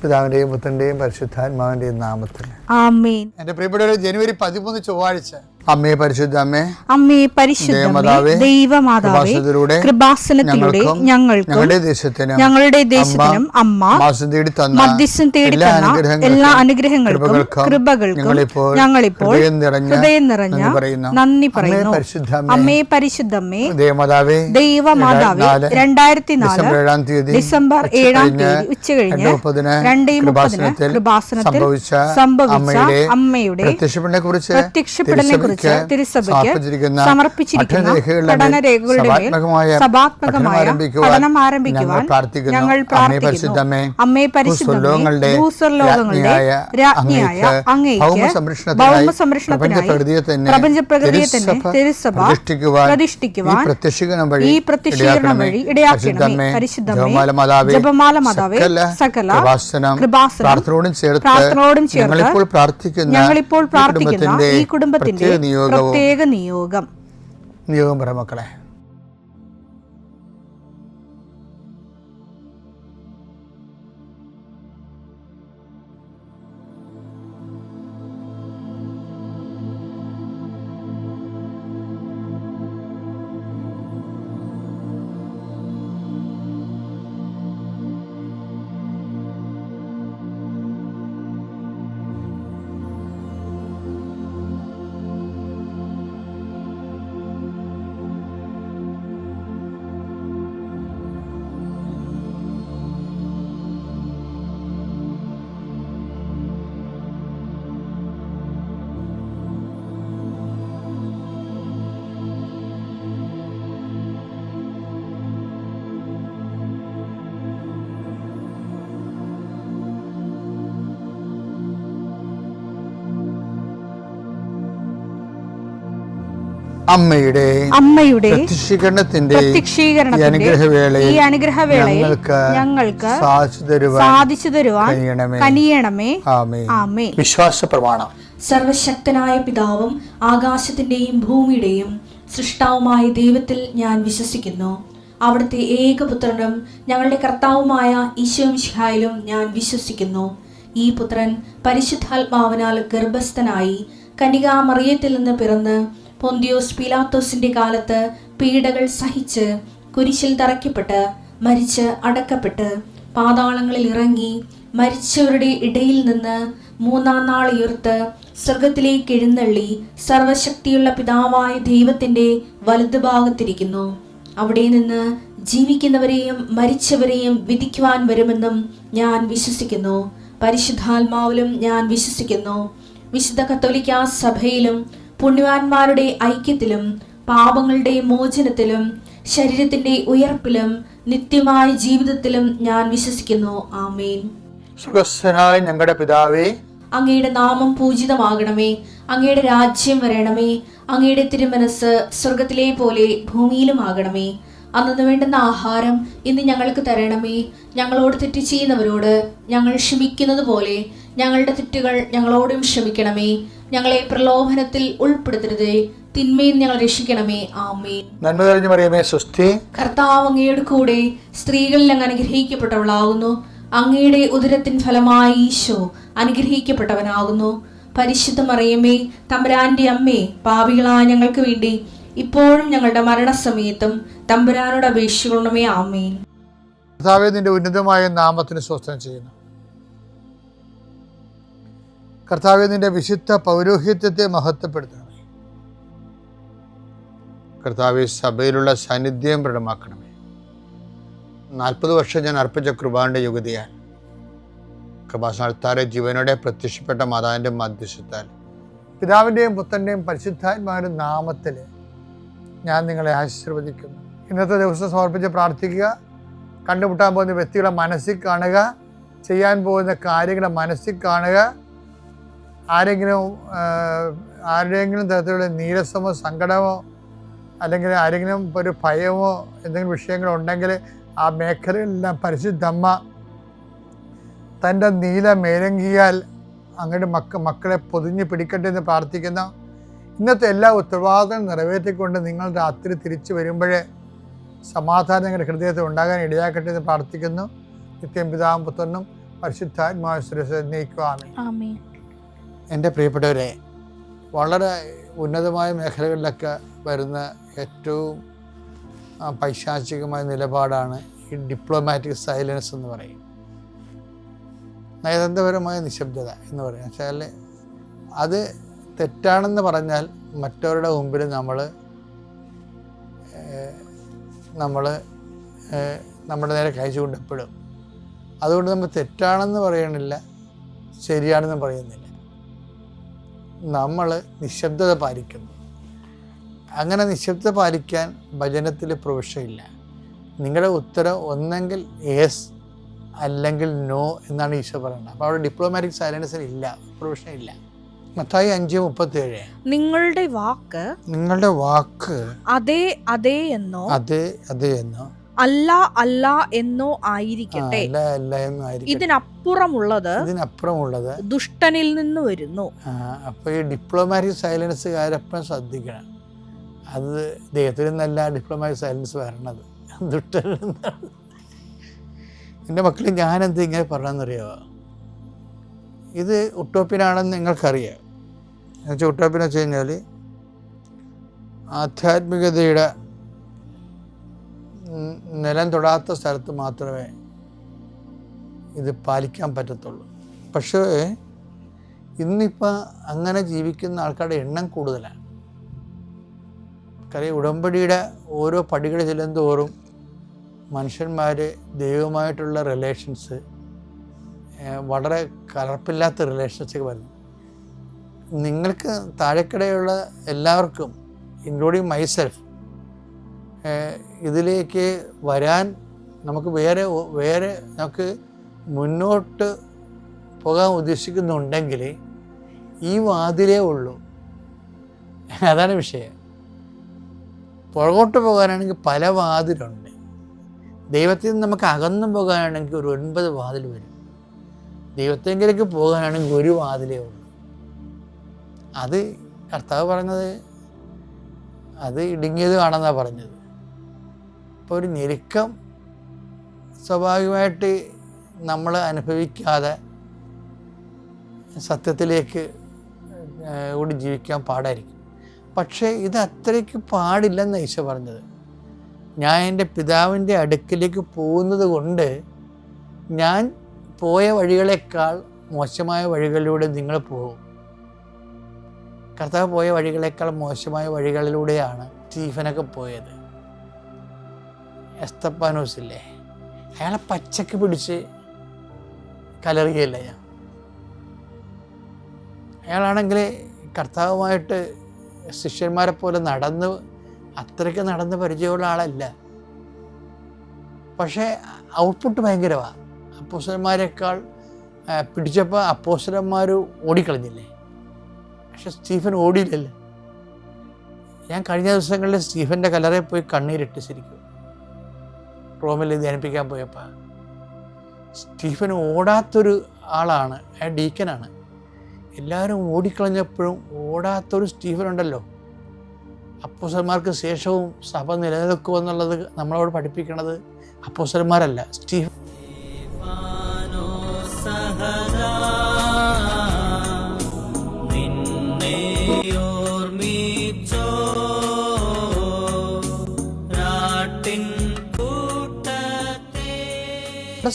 പിതാവിന്റെയും പുത്രന്റെയും പരിശുദ്ധാത്മാവിന്റെയും നാമത്തിൽ ആമേൻ. എന്റെ പ്രിയപ്പെട്ടവരെ, ജനുവരി 13 ചൊവ്വാഴ്ച, അമ്മേ പരിശുദ്ധ അമ്മേ, അമ്മേ പരിശുദ്ധ ദൈവമാതാവേ, കൃപാസനത്തിലൂടെ ഞങ്ങൾക്കും ഞങ്ങളുടെ ദേശത്തിനും അമ്മ മധ്യസ്ഥം തേടി തന്ന എല്ലാ അനുഗ്രഹങ്ങൾക്കും കൃപകൾക്കും ഞങ്ങളിപ്പോൾ ഹൃദയം നിറഞ്ഞ നന്ദി പറയുന്നു. അമ്മേ പരിശുദ്ധമ്മേ, ദൈവമാതാവേ, 2004 ഡിസംബർ 7 ഉച്ചകഴിഞ്ഞ് 2:30 കൃപാസനത്തിൽ സംഭവിച്ച അമ്മയുടെ പ്രത്യക്ഷപ്പെടലിനെ കുറിച്ച് തിരുസഭയ്ക്ക് സമർപ്പിച്ചിരിക്കുന്ന പഠനരേഖകളുടെ മേൽ സഭാത്മകമായ പഠനം ആരംഭിക്കുവാൻ ഞങ്ങൾ പ്രാർത്ഥിക്കുന്നു. അമ്മേ പരിശുദ്ധമേ, ഭൂസ്വർലോകങ്ങളുടെ രാജ്ഞിയായ അങ്ങേയ്ക്ക് ഭൗമസംരക്ഷണത്തിനായി പ്രപഞ്ചപ്രകൃതിയെ തന്നെ തിരുസഭ പ്രതിഷ്ഠിക്കുവാൻ ഈ പ്രത്യക്ഷീകരണം വഴി ഇടയാക്കണമേ. പരിശുദ്ധമേ, ജപമാല മാതാവേ, സകല കൃപാസനം പ്രാർത്ഥനയോടും ചേർത്ത് ഞങ്ങളിപ്പോൾ പ്രാർത്ഥിക്കുന്ന ഈ കുടുംബത്തിന്റെ പ്രത്യേക നിയോഗം പറ മക്കളെ. അമ്മയുടെ പ്രത്യക്ഷീകരണത്തിന്റെ ഈ അനുഗ്രഹവേളയിൽ ഞങ്ങൾക്ക് സാധിച്ചു തരുവാൻ കനിയണമേ. ആമേൻ. വിശ്വാസ പ്രമാണം. സർവശക്തനായ പിതാവും ആകാശത്തിന്റെയും ഭൂമിയുടെയും സൃഷ്ടാവുമായ ദൈവത്തിൽ ഞാൻ വിശ്വസിക്കുന്നു. അവിടുത്തെ ഏകപുത്രനും ഞങ്ങളുടെ കർത്താവുമായ ഈശോ മിശിഹായിലും ഞാൻ വിശ്വസിക്കുന്നു. ഈ പുത്രൻ പരിശുദ്ധാത്മാവിനാൽ ഗർഭസ്ഥനായി കന്യകാമറിയത്തിൽ നിന്ന് പിറന്ന് പൊന്തിയോസ് പീലാത്തോസിന്റെ കാലത്ത് പീഡകൾ സഹിച്ച് കുരിശിൽ തറയ്ക്കപ്പെട്ട് മരിച്ച് അടക്കപ്പെട്ട് പാതാളങ്ങളിൽ ഇറങ്ങി മരിച്ചവരുടെ ഇടയിൽ നിന്ന് 3-ാം നാൾ ഉയർത്ത് സ്വർഗത്തിലേക്ക് എഴുന്നള്ളി സർവശക്തിയുള്ള പിതാവായ ദൈവത്തിന്റെ വലതുഭാഗത്തിരിക്കുന്നു. അവിടെ നിന്ന് ജീവിക്കുന്നവരെയും മരിച്ചവരെയും വിധിക്കുവാൻ വരുമെന്നും ഞാൻ വിശ്വസിക്കുന്നു. പരിശുദ്ധാത്മാവിലും ഞാൻ വിശ്വസിക്കുന്നു. വിശുദ്ധ കത്തോലിക്കാ സഭയിലും പുണ്യവാന്മാരുടെ ഐക്യത്തിലും പാപങ്ങളുടെ മോചനത്തിലും ശരീരത്തിന്റെ ഉയർപ്പിലും നിത്യമായ ജീവിതത്തിലും ഞാൻ വിശ്വസിക്കുന്നു. ആമേൻ. സുഖസ്ഥനായ ഞങ്ങളുടെ പിതാവേ, അങ്ങയുടെ നാമം പൂജിതമാകണമേ. അങ്ങയുടെ രാജ്യം വരണമേ. അങ്ങയുടെ തിരുമനസ് സ്വർഗത്തിലെ പോലെ ഭൂമിയിലും ആകണമേ. അന്നു വേണ്ടുന്ന ആഹാരം ഇന്ന് ഞങ്ങൾക്ക് തരണമേ. ഞങ്ങളോട് തെറ്റ് ചെയ്യുന്നവരോട് ഞങ്ങൾ ക്ഷമിക്കുന്നത് പോലെ ഞങ്ങളുടെ തെറ്റുകൾ ഞങ്ങളോടും ക്ഷമിക്കണമേ. ഞങ്ങളെ പ്രലോഭനത്തിൽ ഉൾപ്പെടുത്തരുതേ, തിന്മയിൽ ഞങ്ങൾ രക്ഷിക്കണമേ. ആമേൻ. നന്മ നിറഞ്ഞ മറിയമേ, സ്വസ്തി. കർത്താവ് അങ്ങയുടെ കൂടെ സ്ത്രീകളിൽ അങ്ങ് അനുഗ്രഹിക്കപ്പെട്ടവളാകുന്നു. അങ്ങയുടെ ഉദരത്തിൻ ഫലമായി ഈശോ അനുഗ്രഹിക്കപ്പെട്ടവനാകുന്നു. പരിശുദ്ധ മറിയമേ, തമ്പുരാന്റെ അമ്മേ, പാപികളായ ഞങ്ങൾക്ക് വേണ്ടി ഇപ്പോഴും ഞങ്ങളുടെ മരണസമയത്തും തമ്പുരാനോട് അപേക്ഷിക്കണമേ. ആമേൻ. കർത്താവേ, നിന്റെ ഉന്നതമായ നാമത്തിന് സ്തോത്രം ചെയ്യുന്നു. കർത്താവേ, നിന്റെ വിശുദ്ധ പൗരോഹിത്യത്തെ മഹത്വപ്പെടുത്തണമേ. കർത്താവേ, സഭയിലുള്ള സാന്നിധ്യം പ്രകടമാക്കണമേ. 40 വർഷം ഞാൻ അർപ്പിച്ച കൃപാന്റെ യുഗതിയാൽ കൃപാസനത്താരെ ജീവനോടെ പ്രത്യക്ഷപ്പെട്ട മാതാവിൻ്റെ മധ്യസ്ഥത്താൽ പിതാവിൻ്റെയും പുത്രൻ്റെയും പരിശുദ്ധാത്മാവിൻ്റെ നാമത്തിൽ ഞാൻ നിങ്ങളെ ആശീർവദിക്കുന്നു. ഇന്നത്തെ ദിവസം സമർപ്പിച്ച് പ്രാർത്ഥിക്കുക. കണ്ടുമുട്ടാൻ പോകുന്ന വ്യക്തികളെ മനസ്സിൽ കാണുക. ചെയ്യാൻ പോകുന്ന കാര്യങ്ങളെ മനസ്സിൽ കാണുക. ആരുടെയെങ്കിലും തരത്തിലുള്ള നീരസമോ സങ്കടമോ അല്ലെങ്കിൽ ആരെങ്കിലും ഒരു ഭയമോ എന്തെങ്കിലും വിഷയങ്ങളുണ്ടെങ്കിൽ ആ മേഖലയിലെല്ലാം പരിശുദ്ധമ്മ തൻ്റെ നീല മേലങ്കിയാൽ അങ്ങയുടെ മക്കളെ പൊതിഞ്ഞ് പിടിക്കട്ടെ എന്ന് പ്രാർത്ഥിക്കുന്ന ഇന്നത്തെ എല്ലാ ഉത്തരവാദിത്തങ്ങളും നിറവേറ്റിക്കൊണ്ട് നിങ്ങൾ രാത്രി തിരിച്ചു വരുമ്പോഴേ സമാധാനം നിങ്ങളുടെ ഹൃദയത്തിൽ ഉണ്ടാകാൻ ഇടയാക്കട്ടെ എന്ന് പ്രാർത്ഥിക്കുന്നു. നിത്യം പിതാവും പുത്രനും പരിശുദ്ധാത്മാവിനെ. എൻ്റെ പ്രിയപ്പെട്ടവരെ, വളരെ ഉന്നതമായ മേഖലകളിലൊക്കെ വരുന്ന ഏറ്റവും പൈശാചികമായ നിലപാടാണ് ഈ ഡിപ്ലോമാറ്റിക് സൈലൻസ് എന്ന് പറയും. നയതന്ത്രപരമായ നിശബ്ദത എന്ന് പറയും. വെച്ചാൽ അത് തെറ്റാണെന്ന് പറഞ്ഞാൽ മറ്റവരുടെ മുമ്പിൽ നമ്മുടെ നേരെ കൈ ചൂണ്ടപ്പെടും. അതുകൊണ്ട് നമ്മൾ തെറ്റാണെന്ന് പറയണില്ല, ശരിയാണെന്ന് പറയുന്നില്ല. നമ്മൾ നിശബ്ദത പാലിക്കുന്നു. അങ്ങനെ നിശബ്ദത പാലിക്കാൻ വചനത്തിൽ പ്രൊവിഷനില്ല. നിങ്ങളുടെ ഉത്തരം ഒന്നെങ്കിൽ യെസ് അല്ലെങ്കിൽ നോ എന്നാണ് ഈശോ പറയുന്നത്. അപ്പോൾ അവിടെ ഡിപ്ലോമാറ്റിക് സൈലൻസിന് ഇല്ല, പ്രൊവിഷൻ ഇല്ല. മത്തായി 5:37 നിങ്ങളുടെ വാക്ക് അതെ എന്നോ അല്ല എന്നോ ആയിരിക്കട്ടെ. ഇതിനപ്പുറമുള്ളത് ദുഷ്ടനിൽ നിന്ന് വരുന്നു. അപ്പോൾ ഈ ഡിപ്ലോമാറ്റിക് സൈലൻസുകാരെപ്പോഴും ശ്രദ്ധിക്കണം. അത് ദൈവത്തിൽ നിന്നല്ല ഡിപ്ലോമാറ്റിക് സൈലൻസ് വരണത്, ദുഷ്ടനിൽ നിന്നാണ്. എൻ്റെ മക്കൾ, ഞാനെന്ത് ഇങ്ങനെ പറഞ്ഞെന്നറിയാമോ? ഇത് ഉട്ടോപ്യനാണെന്ന് നിങ്ങൾക്കറിയാം. എന്നുവെച്ചാൽ ഉട്ടോപ്യൻ വെച്ച് കഴിഞ്ഞാൽ ആധ്യാത്മികതയുടെ നിലം തൊടാത്ത സ്ഥലത്ത് മാത്രമേ ഇത് പാലിക്കാൻ പറ്റത്തുള്ളൂ. പക്ഷേ ഇന്നിപ്പോൾ അങ്ങനെ ജീവിക്കുന്ന ആൾക്കാരുടെ എണ്ണം കൂടുതലാണ്. കാര്യം ഉടമ്പടിയുടെ ഓരോ പടികൾ ചെല്ലുന്തോറും മനുഷ്യന്മാർ ദൈവമായിട്ടുള്ള റിലേഷൻസ് വളരെ കലർപ്പില്ലാത്ത റിലേഷൻസൊക്കെ വരുന്നു. നിങ്ങൾക്ക് താഴെക്കിടെയുള്ള എല്ലാവർക്കും, ഇൻക്ലൂഡിങ് മൈസെൽഫ്, ഇതിലേക്ക് വരാൻ നമുക്ക് വേറെ നമുക്ക് മുന്നോട്ട് പോകാൻ ഉദ്ദേശിക്കുന്നുണ്ടെങ്കിൽ ഈ വാതിലേ ഉള്ളൂ. അതാണ് വിഷയം. പുറകോട്ട് പോകാനാണെങ്കിൽ പല വാതിലുണ്ട്. ദൈവത്തിൽ നിന്ന് നമുക്ക് അകന്നു പോകാനാണെങ്കിൽ ഒരു 9 വാതിൽ വരും. ദൈവത്തെങ്കിലേക്ക് പോകാനാണെങ്കിൽ ഒരു വാതിലേ ഉള്ളൂ. അത് കർത്താവ് പറഞ്ഞത്, അത് ഇടുങ്ങിയത് കാണാമെന്നാണ് പറഞ്ഞത്. അപ്പോൾ ഒരു ഞെരുക്കം സ്വാഭാവികമായിട്ട് നമ്മൾ അനുഭവിക്കാതെ സത്യത്തിലേക്ക് കൂടി ജീവിക്കാൻ പാടായിരിക്കും. പക്ഷേ ഇത് അത്രയ്ക്ക് പാടില്ലെന്ന് ഈശോ പറഞ്ഞത്. ഞാൻ എൻ്റെ പിതാവിൻ്റെ അടുക്കിലേക്ക് പോകുന്നത് കൊണ്ട് ഞാൻ പോയ വഴികളേക്കാൾ മോശമായ വഴികളിലൂടെ നിങ്ങൾ പോകും. കർത്താവ് പോയ വഴികളേക്കാൾ മോശമായ വഴികളിലൂടെയാണ് സ്റ്റീഫനൊക്കെ പോയത്. എസ്തപ്പാനോസില്ലേ, അയാളെ പച്ചക്ക് പിടിച്ച് കലറിയല്ല ഞാൻ. അയാളാണെങ്കിൽ കർത്താവുമായിട്ട് ശിഷ്യന്മാരെ പോലെ അത്രയ്ക്ക് നടന്ന് പരിചയമുള്ള ആളല്ല. പക്ഷേ ഔട്ട്പുട്ട് ഭയങ്കരമാണ്. അപ്പോസ്തലന്മാരെക്കാൾ പിടിച്ചപ്പോൾ അപ്പോസ്തലന്മാർ ഓടിക്കളഞ്ഞില്ലേ, പക്ഷെ സ്റ്റീഫൻ ഓടിയില്ലല്ലോ. ഞാൻ കഴിഞ്ഞ ദിവസങ്ങളിൽ സ്റ്റീഫൻ്റെ കല്ലറയിൽ പോയി കണ്ണീരിട്ട് ശരിക്കും റോമിൽ ധ്യാനിപ്പിക്കാൻ പോയപ്പോൾ. സ്റ്റീഫൻ ഓടാത്തൊരു ആളാണ്, അയാൾ ഡീക്കനാണ്. എല്ലാവരും ഓടിക്കളഞ്ഞപ്പോഴും ഓടാത്തൊരു സ്റ്റീഫൻ ഉണ്ടല്ലോ. അപ്പോസ്തലന്മാർക്ക് ശേഷവും സഭ നിലനിൽക്കുമെന്നുള്ളത് നമ്മളോട് പഠിപ്പിക്കുന്നത് അപ്പോസ്തലന്മാരല്ല, സ്റ്റീഫൻ.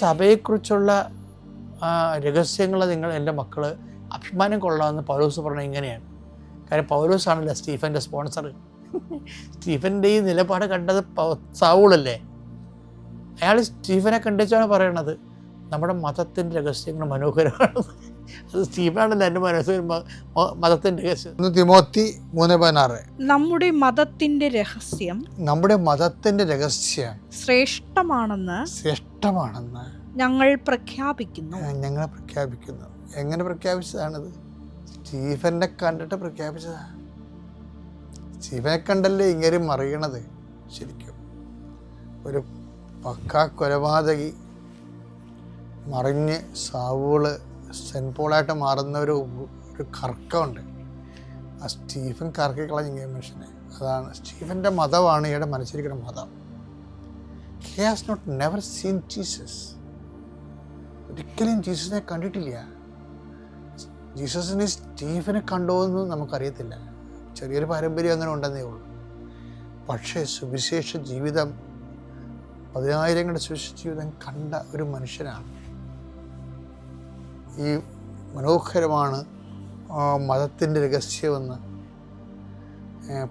സഭയെക്കുറിച്ചുള്ള രഹസ്യങ്ങൾ നിങ്ങൾ എൻ്റെ മക്കൾ അഭിമാനം കൊള്ളാമെന്ന് പൗലോസ് പറഞ്ഞത് ഇങ്ങനെയാണ്. കാര്യം പൗലോസാണല്ലോ സ്റ്റീഫൻ്റെ സ്പോൺസർ. സ്റ്റീഫൻ്റെ ഈ നിലപാട് കണ്ടത് സൗളല്ലേ. അയാൾ സ്റ്റീഫനെ കണ്ടിച്ചാണ് പറയണത് നമ്മുടെ മതത്തിൻ്റെ രഹസ്യങ്ങൾ മനോഹരമാണ്. അത് സ്റ്റീഫനാണല്ലോ എൻ്റെ മതത്തിൻ്റെ രഹസ്യം. തിമോത്തി 3:16 നമ്മുടെ മതത്തിൻ്റെ രഹസ്യം ശ്രേഷ്ഠമാണെന്ന് ഞങ്ങൾ പ്രഖ്യാപിക്കുന്നു. എങ്ങനെ പ്രഖ്യാപിച്ചതാണത്? സ്റ്റീഫനെ കണ്ടിട്ട് പ്രഖ്യാപിച്ചതാണ്. സ്റ്റീഫനെ കണ്ടല്ലേ ഇങ്ങനെ മറിയണത്. ശരിക്കും ഒരു പക്കാ കൊലപാതകി മറിഞ്ഞ് സാവൂള് സെൻറ്റ് പോളായിട്ട് മാറുന്ന ഒരു കറക്കമുണ്ട്. ആ സ്റ്റീഫൻ കറക്കി കളഞ്ഞ മനുഷ്യനെ. അതാണ് സ്റ്റീഫൻ്റെ മതമാണ് ഇയാളുടെ മനസ്സിരിക്കുന്ന മതം. He has not never seen Jesus. ഒരിക്കലും ജീസസിനെ കണ്ടിട്ടില്ല. ജീസസിനെ സ്റ്റീഫനെ കണ്ടോ എന്ന് നമുക്കറിയത്തില്ല. ചെറിയൊരു പാരമ്പര്യം അങ്ങനെ ഉണ്ടെന്നേ ഉള്ളൂ. പക്ഷേ സുവിശേഷ ജീവിതം, 10,000ങ്ങളുടെ സുവിശേഷ ജീവിതം കണ്ട ഒരു മനുഷ്യനാണ്. ഈ മനോഹരമാണ് മതത്തിൻ്റെ രഹസ്യമെന്ന്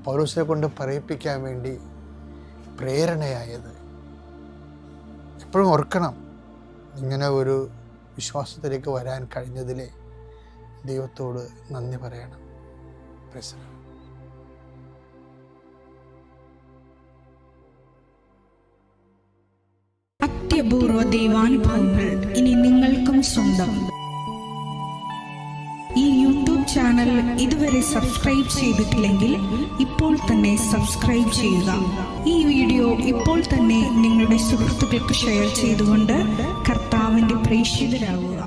പൗലോസിനെ കൊണ്ട് പറയിപ്പിക്കാൻ വേണ്ടി പ്രേരണയായത്. എപ്പോഴും ഓർക്കണം, ഇങ്ങനെ ഒരു വിശ്വാസത്തിലേക്ക് വരാൻ കഴിഞ്ഞതിലെ ദൈവത്തോട് നന്ദി പറയണം. Praise the lord. അത്യപൂർവ ദൈവാനുഭവങ്ങൾ ഇനി നിങ്ങൾക്കും സ്വന്തം. ഈ യൂട്യൂബ് ചാനൽ ഇതുവരെ സബ്സ്ക്രൈബ് ചെയ്തിട്ടില്ലെങ്കിൽ ഇപ്പോൾ തന്നെ സബ്സ്ക്രൈബ് ചെയ്യുക. ഈ വീഡിയോ ഇപ്പോൾ തന്നെ നിങ്ങളുടെ സുഹൃത്തുക്കൾക്ക് ഷെയർ ചെയ്തുകൊണ്ട് കർത്താവിൻ്റെ പ്രേക്ഷിതരാകുക.